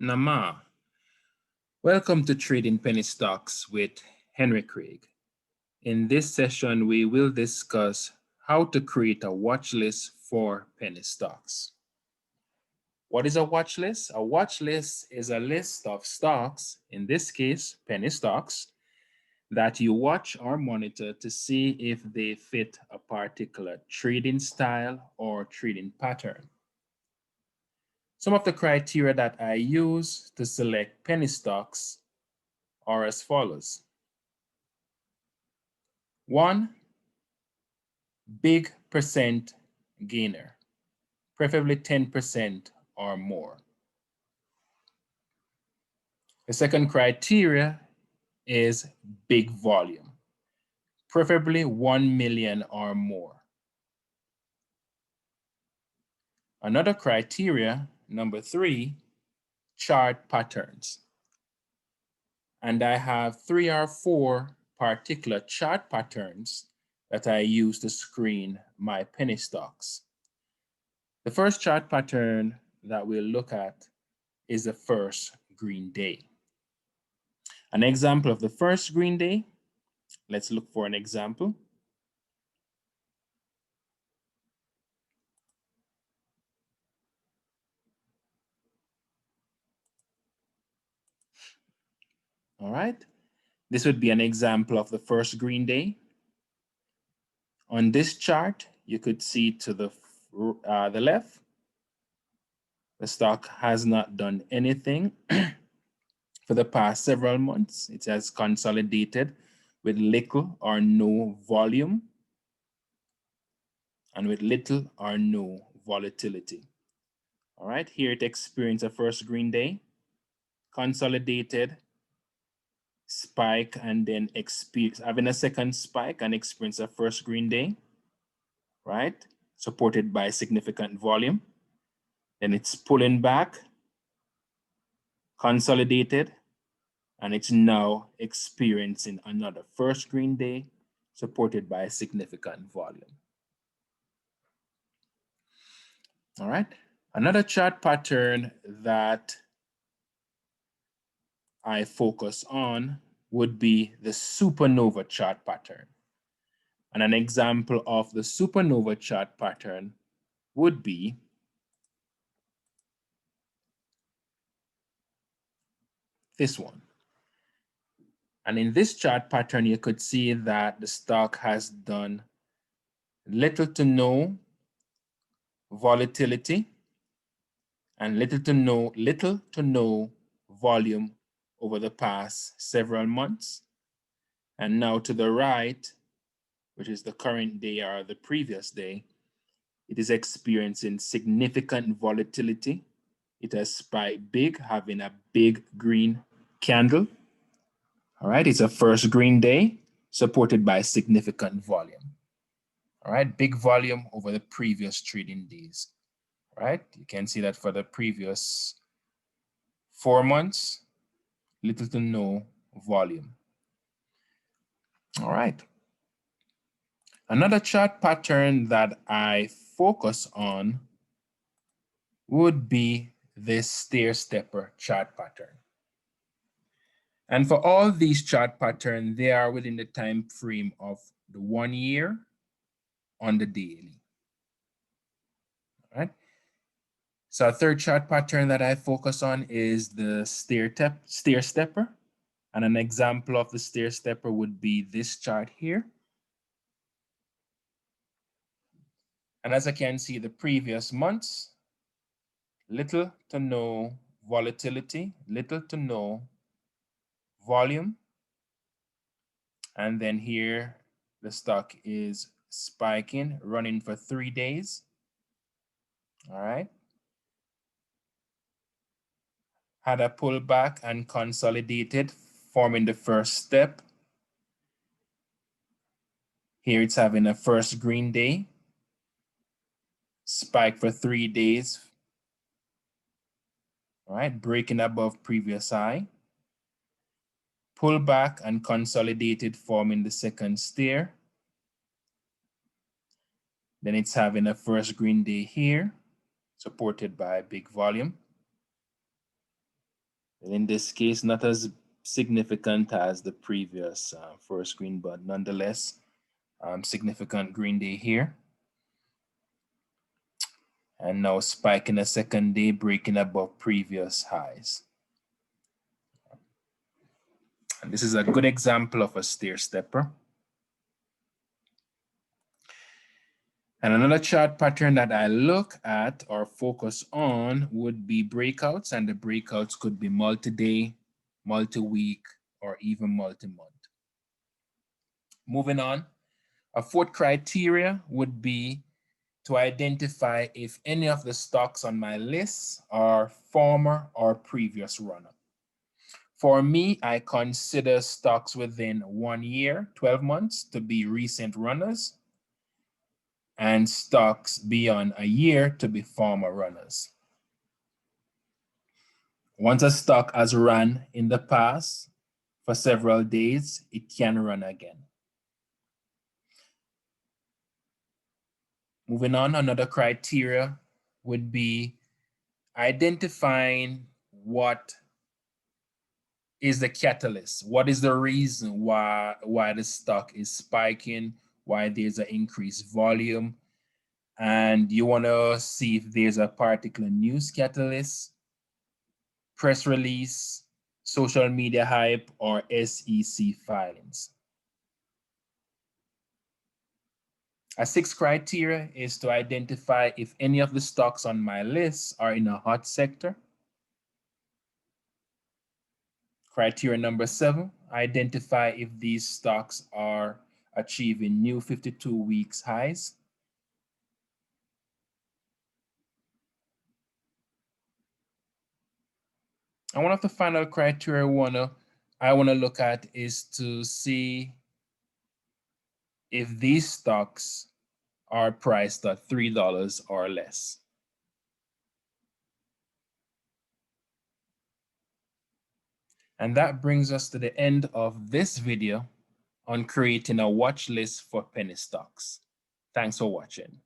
Nama. Welcome to Trading Penny Stocks with Henry Craig. In this session, we will discuss how to create a watch list for penny stocks. What is a watch list? A watch list is a list of stocks, in this case, penny stocks, that you watch or monitor to see if they fit a particular trading style or trading pattern. Some of the criteria that I use to select penny stocks are as follows. 1, big percent gainer, preferably 10% or more. The second criteria is big volume, preferably 1 million or more. Another criteria, number 3, chart patterns. And I have 3 or 4 particular chart patterns that I use to screen my penny stocks. The first chart pattern that we'll look at is the first green day. An example of the first green day, let's look for an example. All right, this would be an example of the first green day. On this chart, you could see to the left, the stock has not done anything for the past several months. It has consolidated with little or no volume and with little or no volatility. All right, here it experienced a first green day, consolidated, spike, and then having a second spike and experience a first green day, right? Supported by significant volume. Then it's pulling back, consolidated, and it's now experiencing another first green day supported by significant volume. All right, another chart pattern that I focus on would be the Supernova chart pattern. And an example of the Supernova chart pattern would be this one. And in this chart pattern, you could see that the stock has done little to no volatility and little to no volume over the past several months. And now to the right, which is the current day or the previous day, it is experiencing significant volatility. It has spiked big, having a big green candle. All right, it's a first green day supported by significant volume. All right, big volume over the previous trading days. All right, you can see that for the previous 4 months, little to no volume. All right. Another chart pattern that I focus on would be this stair-stepper chart pattern. And for all these chart patterns, they are within the time frame of the 1 year on the daily. All right. So a third chart pattern that I focus on is the stair-stepper. And an example of the stair-stepper would be this chart here. And as I can see, the previous months, little to no volatility, little to no volume. And then here, the stock is spiking, running for 3 days. All right. Had a pullback and consolidated, forming the first step. Here it's having a first green day, spike for 3 days. All right, breaking above previous high. Pull back and consolidated, forming the second stair. Then it's having a first green day here, supported by big volume. In this case, not as significant as the previous first screen, but nonetheless, significant green day here. And now spike in the second day, breaking above previous highs. And this is a good example of a stair stepper. And another chart pattern that I look at or focus on would be breakouts, and the breakouts could be multi-day, multi-week, or even multi-month. Moving on, a fourth criteria would be to identify if any of the stocks on my list are former or previous runner. For me, I consider stocks within 1 year, 12 months to be recent runners, and stocks beyond a year to be former runners. Once a stock has run in the past for several days, it can run again. Moving on, another criteria would be identifying what is the catalyst. What is the reason why the stock is spiking, why there's an increased volume, and you want to see if there's a particular news catalyst, press release, social media hype, or SEC filings. A sixth criteria is to identify if any of the stocks on my list are in a hot sector. Criteria number 7, identify if these stocks are achieving new 52 weeks highs. And one of the final criteria I want to look at is to see if these stocks are priced at $3 or less. And that brings us to the end of this video on creating a watch list for penny stocks. Thanks for watching.